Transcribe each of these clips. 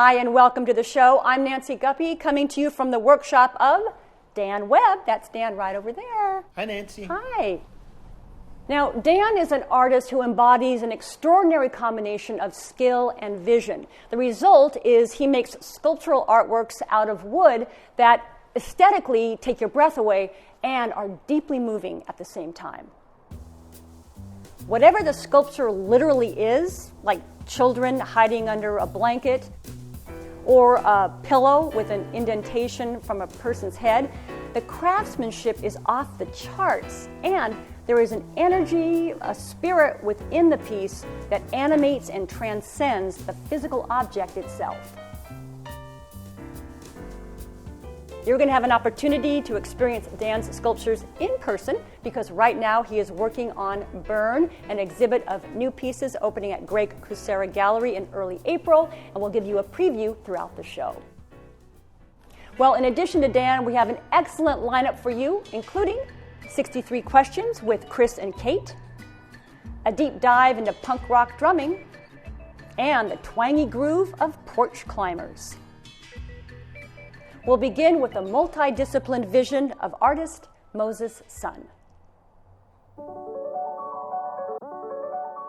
Hi, and welcome to the show. I'm Nancy Guppy, coming to you from the workshop of Dan Webb. That's Dan right over there. Hi, Nancy. Hi. Now, Dan is an artist who embodies an extraordinary combination of skill and vision. The result is he makes sculptural artworks out of wood that aesthetically take your breath away and are deeply moving at the same time. Whatever the sculpture literally is, like children hiding under a blanket, or a pillow with an indentation from a person's head, the craftsmanship is off the charts, and there is an energy, a spirit within the piece that animates and transcends the physical object itself. You're going to have an opportunity to experience Dan's sculptures in person because right now he is working on Burn, an exhibit of new pieces opening at Greg Kucera Gallery in early April, and we'll give you a preview throughout the show. Well, in addition to Dan, we have an excellent lineup for you, including 63 questions with Chris and Kate, a deep dive into punk rock drumming, and the twangy groove of Porch Climbers. We'll begin with a multidisciplined vision of artist Moses Sun.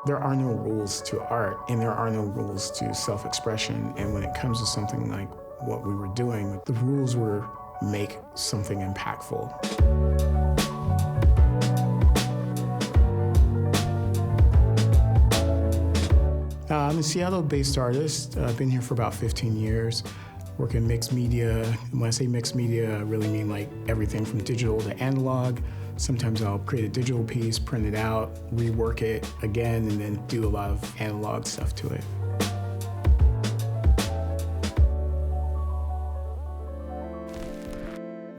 There are no rules to art, and there are no rules to self-expression. And when it comes to something like what we were doing, the rules were make something impactful. I'm a Seattle-based artist. I've been here for about 15 years. Work in mixed media. When I say mixed media, I really mean like everything from digital to analog. Sometimes I'll create a digital piece, print it out, rework it again, and then do a lot of analog stuff to it.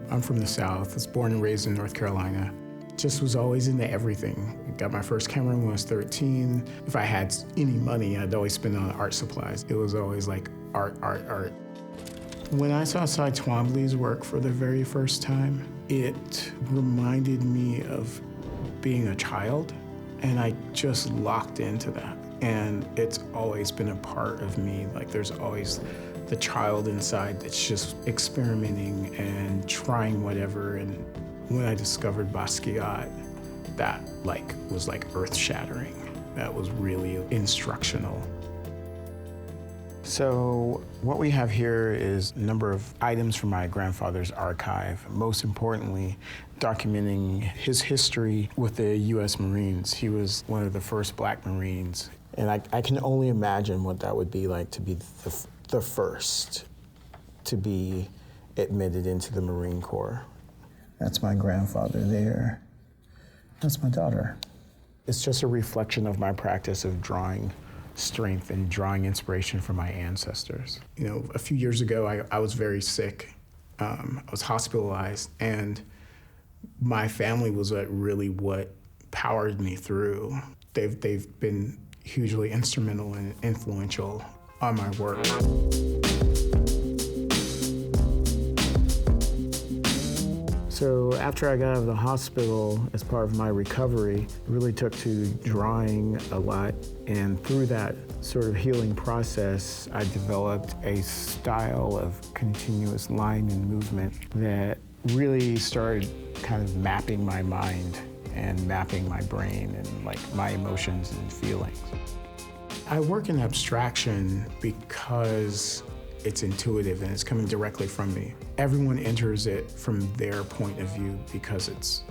I'm from the South. I was born and raised in North Carolina. Just was always into everything. Got my first camera when I was 13. If I had any money, I'd always spend it on art supplies. It was always like art, art, art. When I saw Cy Twombly's work for the very first time, it reminded me of being a child, and I just locked into that. And it's always been a part of me. Like there's always the child inside that's just experimenting and trying whatever. And when I discovered Basquiat, that was earth-shattering. That was really instructional. So what we have here is a number of items from my grandfather's archive, most importantly, documenting his history with the U.S. Marines. He was one of the first Black Marines. And I can only imagine what that would be like to be the first to be admitted into the Marine Corps. That's my grandfather there. That's my daughter. It's just a reflection of my practice of drawing strength and drawing inspiration from my ancestors. You know, a few years ago, I was very sick. I was hospitalized, and my family was really what powered me through. They've been hugely instrumental and influential on my work. So after I got out of the hospital, as part of my recovery, it really took to drawing a lot. And through that sort of healing process, I developed a style of continuous line and movement that really started kind of mapping my mind and mapping my brain and like my emotions and feelings. I work in abstraction because it's intuitive and it's coming directly from me. Everyone enters it from their point of view because it's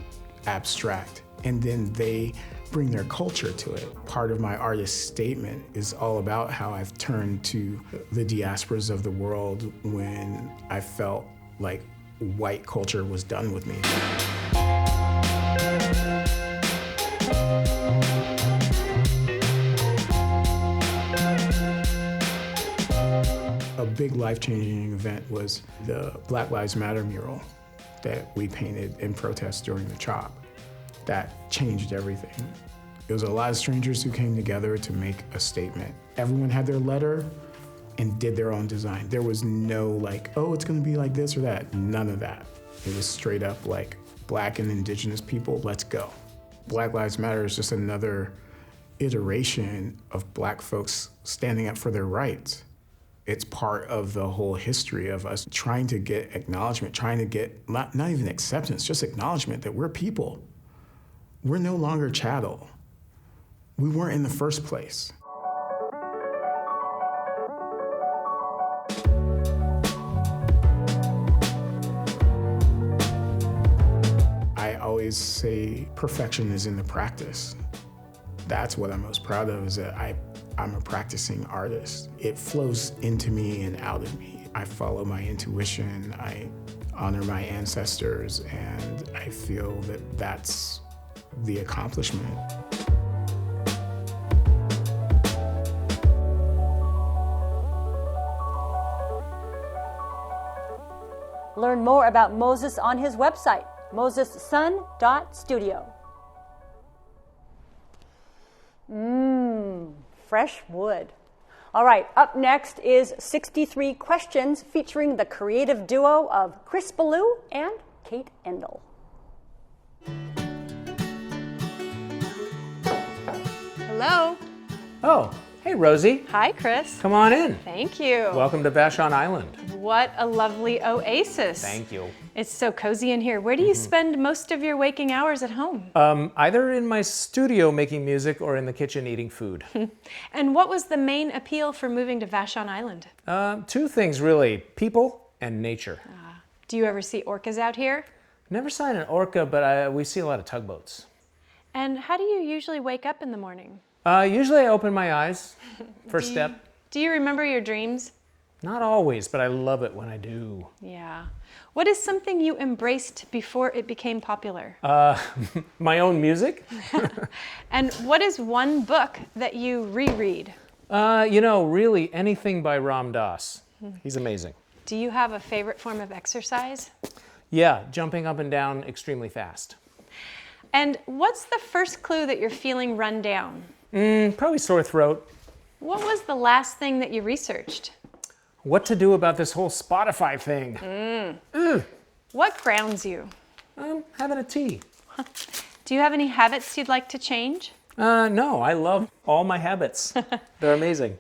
abstract, and then they bring their culture to it. Part of my artist statement is all about how I've turned to the diasporas of the world when I felt like white culture was done with me. A big life-changing event was the Black Lives Matter mural that we painted in protest during the CHOP. That changed everything. It was a lot of strangers who came together to make a statement. Everyone had their letter and did their own design. There was no like, oh, it's gonna be like this or that. None of that. It was straight up like, Black and Indigenous people, let's go. Black Lives Matter is just another iteration of Black folks standing up for their rights. It's part of the whole history of us trying to get acknowledgement, trying to get not even acceptance, just acknowledgement that we're people. We're no longer chattel. We weren't in the first place. I always say perfection is in the practice. That's what I'm most proud of, is that I'm a practicing artist. It flows into me and out of me. I follow my intuition, I honor my ancestors, and I feel that that's the accomplishment. Learn more about Moses on his website, mosesson.studio. Fresh wood. All right, up next is 63 Questions featuring the creative duo of Chris Ballew and Kate Endle. Hello. Oh, hey, Rosie. Hi, Chris. Come on in. Thank you. Welcome to Vashon Island. What a lovely oasis. Thank you. It's so cozy in here. Where do you spend most of your waking hours at home? Either in my studio making music or in the kitchen eating food. And what was the main appeal for moving to Vashon Island? Two things, really. People and nature. Do you ever see orcas out here? Never saw an orca, but we see a lot of tugboats. And how do you usually wake up in the morning? Usually I open my eyes. First step. Do you remember your dreams? Not always, but I love it when I do. Yeah. What is something you embraced before it became popular? My own music. And what is one book that you reread? Really anything by Ram Dass. He's amazing. Do you have a favorite form of exercise? Yeah, jumping up and down extremely fast. And what's the first clue that you're feeling run down? Probably sore throat. What was the last thing that you researched? What to do about this whole Spotify thing. What grounds you? Having a tea. Do you have any habits you'd like to change? No, I love all my habits. They're amazing.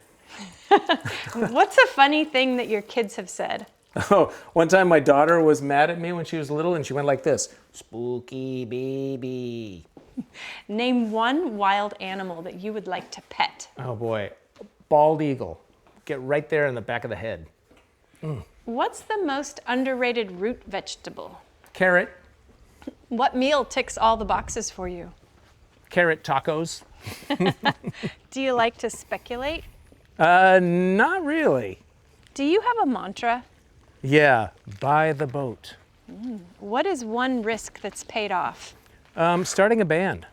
What's a funny thing that your kids have said? Oh, one time my daughter was mad at me when she was little and she went like this, "Spooky baby." Name one wild animal that you would like to pet. Oh boy, bald eagle. Get right there in the back of the head. What's the most underrated root vegetable? Carrot. What meal ticks all the boxes for you? Carrot tacos. Do you like to speculate? Not really. Do you have a mantra? Yeah, buy the boat. What is one risk that's paid off? Starting a band.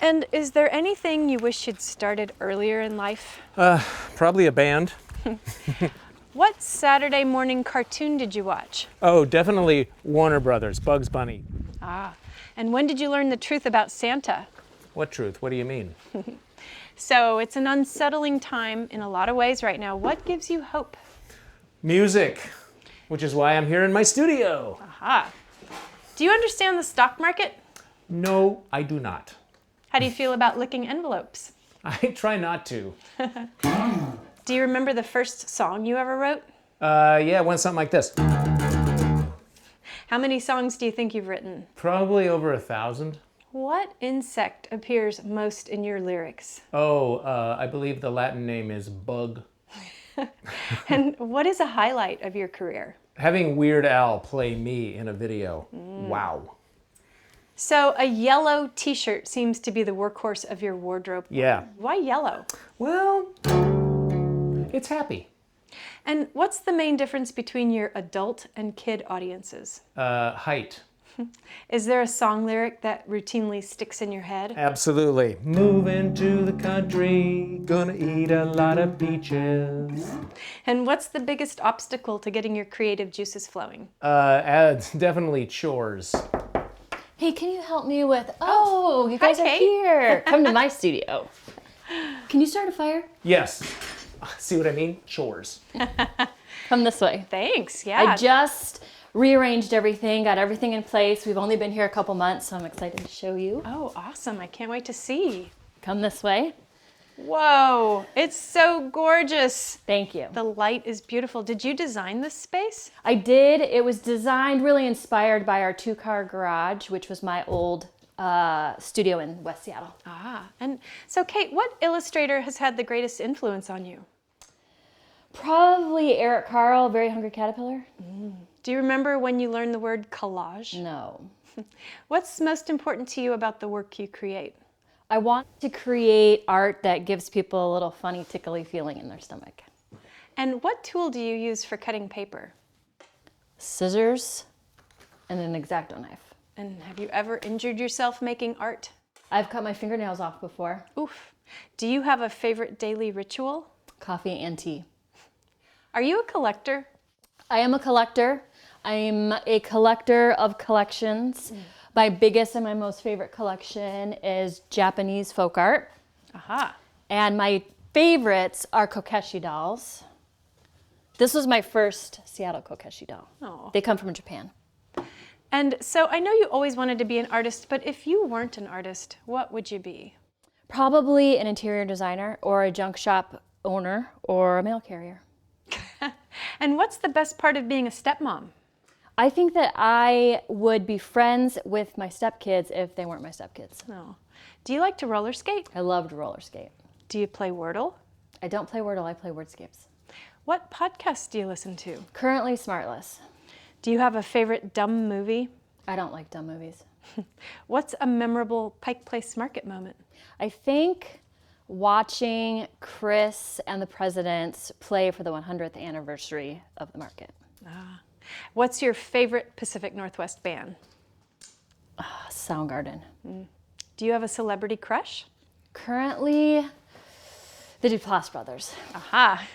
And is there anything you wish you'd started earlier in life? Probably a band. What Saturday morning cartoon did you watch? Oh, definitely Warner Brothers, Bugs Bunny. And when did you learn the truth about Santa? What truth? What do you mean? So it's an unsettling time in a lot of ways right now. What gives you hope? Music, which is why I'm here in my studio. Do you understand the stock market? No, I do not. How do you feel about licking envelopes? I try not to. Do you remember the first song you ever wrote? Yeah, it went something like this. How many songs do you think you've written? Probably over 1,000. What insect appears most in your lyrics? I believe the Latin name is bug. And what is a highlight of your career? Having Weird Al play me in a video. Wow. So a yellow t-shirt seems to be the workhorse of your wardrobe. Yeah. Why yellow? Well, it's happy. And what's the main difference between your adult and kid audiences? Height. Is there a song lyric that routinely sticks in your head? Absolutely. Moving to the country, gonna eat a lot of peaches. And what's the biggest obstacle to getting your creative juices flowing? Definitely chores. Hey, can you help me with, you guys Hi, are Kate. here. Come to my studio. Can you start a fire? Yes. See what I mean? Chores. Come this way. Thanks, yeah. I just rearranged everything, got everything in place. We've only been here a couple months, so I'm excited to show you. Oh, awesome. I can't wait to see. Come this way. Whoa, it's so gorgeous. Thank you. The light is beautiful. Did you design this space? I did. It was designed really inspired by our 2-car garage, which was my old studio in West Seattle. Ah, and so Kate, what illustrator has had the greatest influence on you? Probably Eric Carle, Very Hungry Caterpillar. Do you remember when you learned the word collage? No. What's most important to you about the work you create? I want to create art that gives people a little funny, tickly feeling in their stomach. And what tool do you use for cutting paper? Scissors and an X-Acto knife. And have you ever injured yourself making art? I've cut my fingernails off before. Oof. Do you have a favorite daily ritual? Coffee and tea. Are you a collector? I am a collector. I'm a collector of collections. My biggest and my most favorite collection is Japanese folk art. Aha. And my favorites are kokeshi dolls. This was my first Seattle kokeshi doll. Oh. They come from Japan. And so I know you always wanted to be an artist, but if you weren't an artist, what would you be? Probably an interior designer or a junk shop owner or a mail carrier. And what's the best part of being a stepmom? I think that I would be friends with my stepkids if they weren't my stepkids. Oh. Do you like to roller skate? I loved roller skate. Do you play Wordle? I don't play Wordle, I play Wordscapes. What podcasts do you listen to? Currently Smartless. Do you have a favorite dumb movie? I don't like dumb movies. What's a memorable Pike Place Market moment? I think watching Chris and the presidents play for the 100th anniversary of the market. What's your favorite Pacific Northwest band? Soundgarden. Do you have a celebrity crush? Currently, the Duplass brothers. Aha.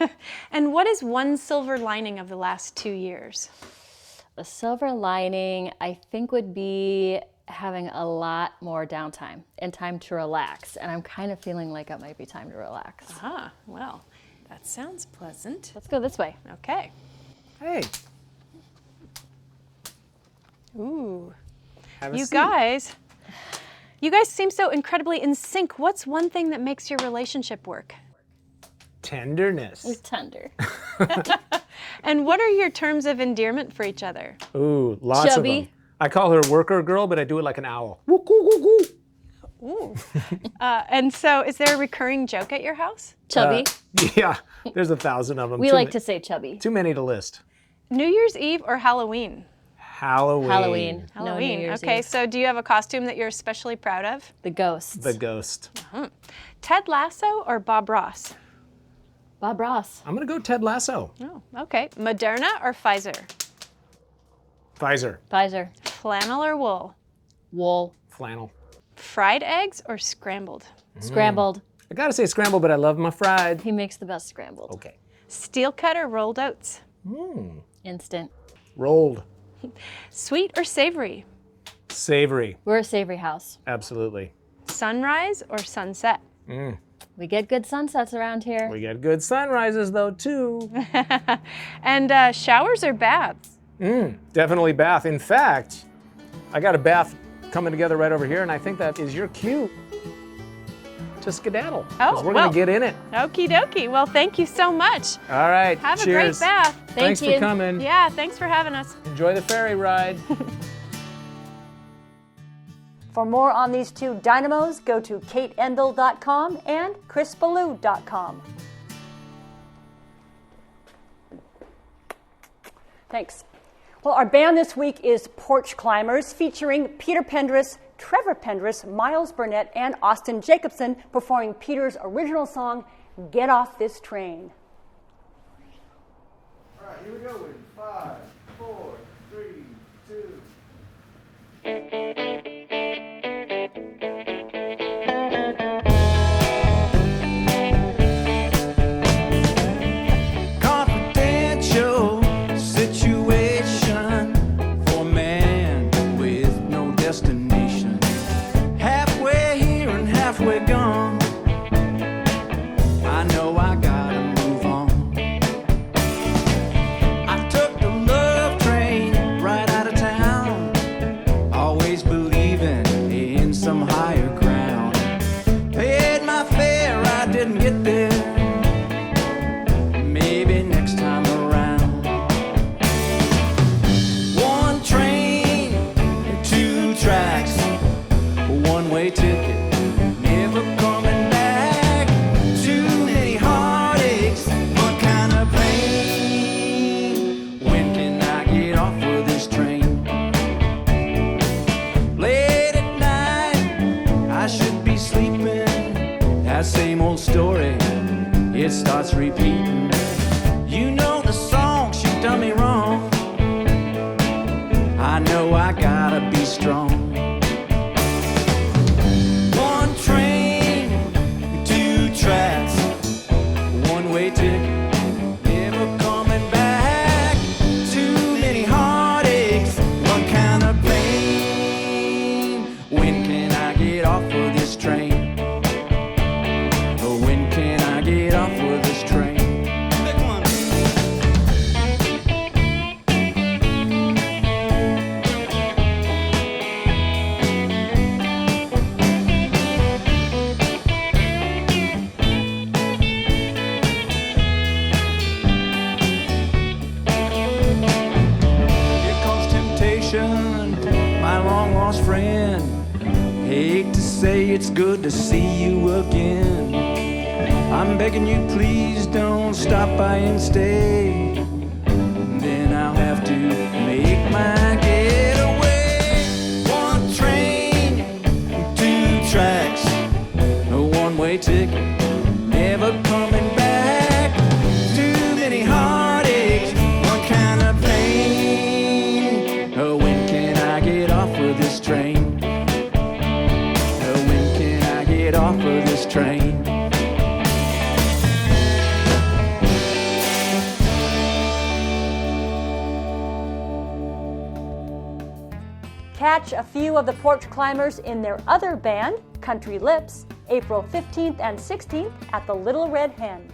And what is one silver lining of the last 2 years? The silver lining, I think, would be having a lot more downtime and time to relax. And I'm kind of feeling like it might be time to relax. Ah, well, that sounds pleasant. Let's go this way. Okay. Hey, Ooh. have a You seat. guys seem so incredibly in sync. What's one thing that makes your relationship work? Tenderness. It's tender. And what are your terms of endearment for each other? Ooh, lots Chubby. of them. I call her worker girl, but I do it like an owl. Woo, woo, woo, woo. Ooh. And so is there a recurring joke at your house? Chubby. Yeah, there's 1,000 of them. We like to say chubby. Too many to list. New Year's Eve or Halloween? Halloween. Halloween. No New Halloween. Year's Okay, Eve. so do you have a costume that you're especially proud of? The ghosts. The ghost. Ted Lasso or Bob Ross? Bob Ross. I'm gonna go Ted Lasso. Oh, okay. Moderna or Pfizer? Pfizer. Pfizer. Flannel or wool? Wool. Flannel. Fried eggs or scrambled? Scrambled. I gotta say scrambled, but I love my fried. He makes the best scrambled. Okay. Steel cut or rolled oats? Instant. Rolled. Sweet or savory? Savory. We're a savory house. Absolutely. Sunrise or sunset? We get good sunsets around here. We get good sunrises though too. And showers or baths? Definitely bath. In fact, I got a bath coming together right over here, and I think that is your cue to skedaddle. 'Cause we're well. gonna get in it. Okie dokie. Well, thank you so much. All right. Have cheers. a great bath. Thanks you. for coming. Yeah, thanks for having us. Enjoy the ferry ride. For more on these two dynamos, go to kateendle.com and chrisballew.com. Thanks. Well, our band this week is Porch Climbers, featuring Peter Pendris, Trevor Pendris, Miles Burnett, and Austin Jacobson performing Peter's original song, Get Off This Train. All right, here we go in 5, 4, 3, 2. Confidential situation for a man with no destination. Halfway here and halfway gone. I know I gotta move on. I repeating. You know the song, she done me wrong. I know I gotta be strong. One train, two tracks, one-way ticket, never coming back. Too many heartaches, what kind of pain? When can I get off of this train? Oh, when can I get off of this train? Pick one. Here comes temptation, my long lost friend. Hate to say it's good to see you again. I'm begging you, please don't stop by and stay. Then I'll have to make my getaway. One train, two tracks, a one-way ticket, never coming back. Too many heartaches, what kind of pain? Oh, when can I get off of this train? Oh, when can I get off of this train? Catch a few of the Porch Climbers in their other band, Country Lips, April 15th and 16th at the Little Red Hen.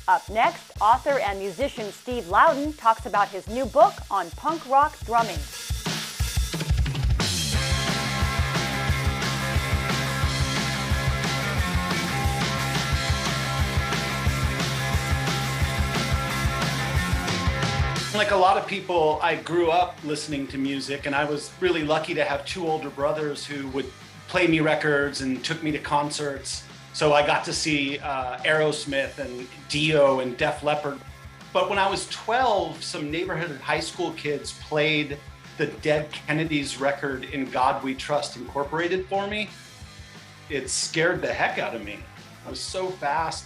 Up next, author and musician Steve Loudon talks about his new book on punk rock drumming. Like a lot of people, I grew up listening to music, and I was really lucky to have two older brothers who would play me records and took me to concerts. So I got to see Aerosmith and Dio and Def Leppard. But when I was 12, some neighborhood high school kids played the Dead Kennedys record In God We Trust Incorporated for me. It scared the heck out of me. It was so fast.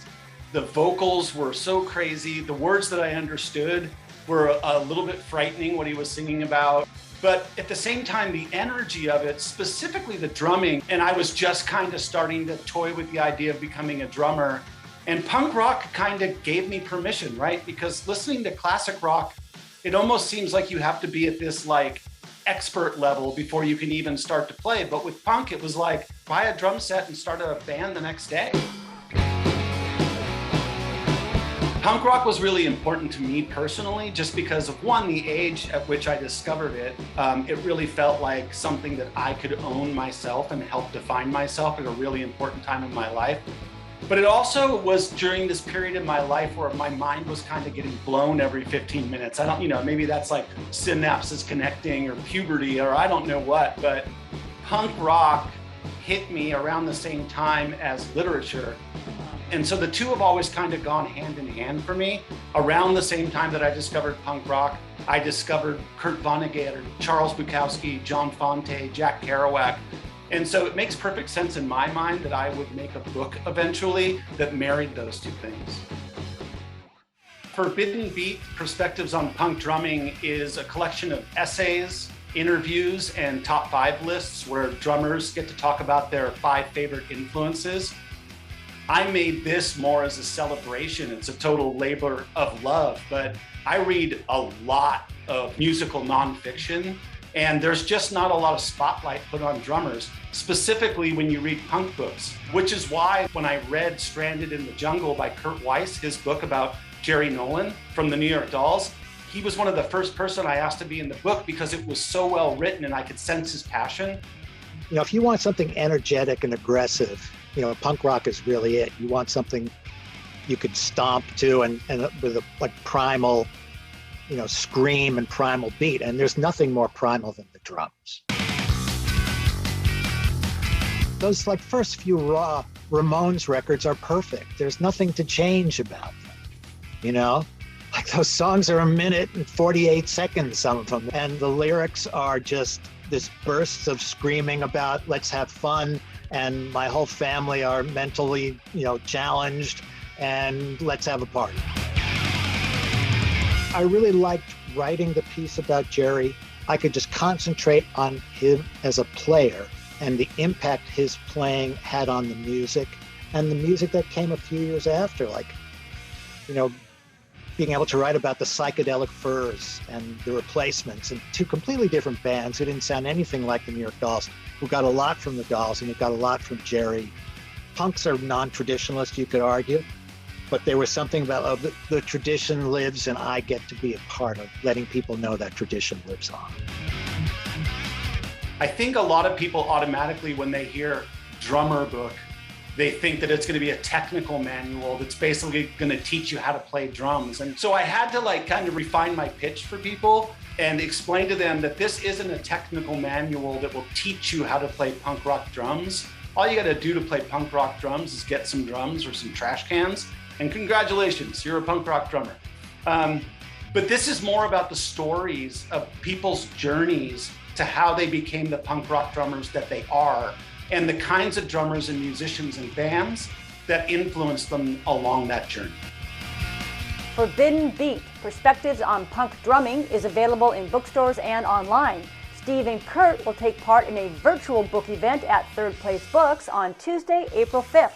The vocals were so crazy. The words that I understood were a little bit frightening, what he was singing about. But at the same time, the energy of it, specifically the drumming, and I was just kind of starting to toy with the idea of becoming a drummer. And punk rock kind of gave me permission, right? Because listening to classic rock, it almost seems like you have to be at this like expert level before you can even start to play. But with punk, it was like, buy a drum set and start a band the next day. Punk rock was really important to me personally, just because of one, the age at which I discovered it. It really felt like something that I could own myself and help define myself at a really important time in my life. But it also was during this period in my life where my mind was kind of getting blown every 15 minutes. I don't, maybe that's like synapses connecting or puberty or I don't know what, but punk rock hit me around the same time as literature. And so the two have always kind of gone hand in hand for me. Around the same time that I discovered punk rock, I discovered Kurt Vonnegut, Charles Bukowski, John Fonte, Jack Kerouac. And so it makes perfect sense in my mind that I would make a book eventually that married those two things. Forbidden Beat, Perspectives on Punk Drumming is a collection of essays, interviews, and top 5 lists where drummers get to talk about their 5 favorite influences. I made this more as a celebration. It's a total labor of love, but I read a lot of musical nonfiction, and there's just not a lot of spotlight put on drummers, specifically when you read punk books, which is why when I read Stranded in the Jungle by Kurt Weiss, his book about Jerry Nolan from the New York Dolls, he was one of the first person I asked to be in the book because it was so well written and I could sense his passion. If you want something energetic and aggressive, punk rock is really it. You want something you could stomp to and with a like primal, scream and primal beat. And there's nothing more primal than the drums. Those first few raw Ramones records are perfect. There's nothing to change about them, those songs are 1 minute and 48 seconds, some of them. And the lyrics are just this bursts of screaming about let's have fun. and my whole family are mentally, challenged, and let's have a party. I really liked writing the piece about Jerry. I could just concentrate on him as a player and the impact his playing had on the music and the music that came a few years after, like, being able to write about the Psychedelic Furs and the Replacements, and two completely different bands who didn't sound anything like the New York Dolls, who got a lot from the Dolls and who got a lot from Jerry. Punks are non-traditionalist, you could argue, but there was something about the tradition lives, and I get to be a part of letting people know that tradition lives on. I think a lot of people automatically, when they hear drummer book, they think that it's going to be a technical manual that's basically going to teach you how to play drums. And so I had to kind of refine my pitch for people and explain to them that this isn't a technical manual that will teach you how to play punk rock drums. All you got to do to play punk rock drums is get some drums or some trash cans, and congratulations, you're a punk rock drummer. But this is more about the stories of people's journeys to how they became the punk rock drummers that they are, and the kinds of drummers and musicians and bands that influenced them along that journey. Forbidden Beat, Perspectives on Punk Drumming is available in bookstores and online. Steve and Kurt will take part in a virtual book event at Third Place Books on Tuesday, April 5th.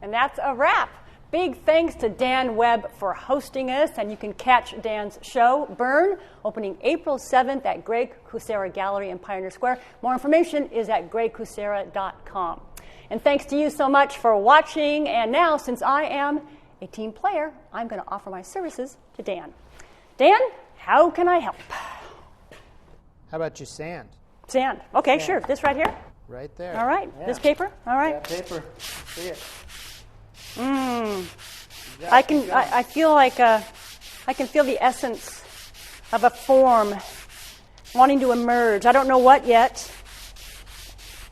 And that's a wrap. Big thanks to Dan Webb for hosting us, and you can catch Dan's show, Burn, opening April 7th at Greg Kucera Gallery in Pioneer Square. More information is at gregkucera.com. And thanks to you so much for watching, and now, since I am a team player, I'm going to offer my services to Dan. Dan, how can I help? How about your sand? Sand. Okay, sure. This right here? Right there. All right. Yeah. This paper? All right. Yeah, paper. See it. I feel like I can feel the essence of a form wanting to emerge. I don't know what yet.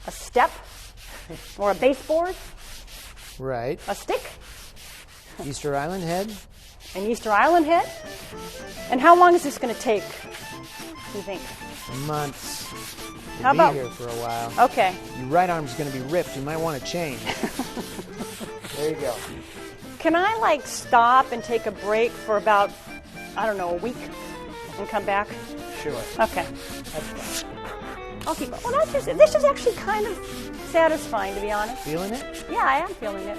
A step or a baseboard? Right. A stick? Easter Island head? An Easter Island head? And how long is this going to take, do you think? Months. How You'll about be here for a while. Okay. Your right arm's going to be ripped. You might want to change. There you go. Can I stop and take a break for about, a week and come back? Sure. Okay. That's fine. I'll keep it. Well, this is actually kind of satisfying, to be honest. Feeling it? Yeah, I am feeling it.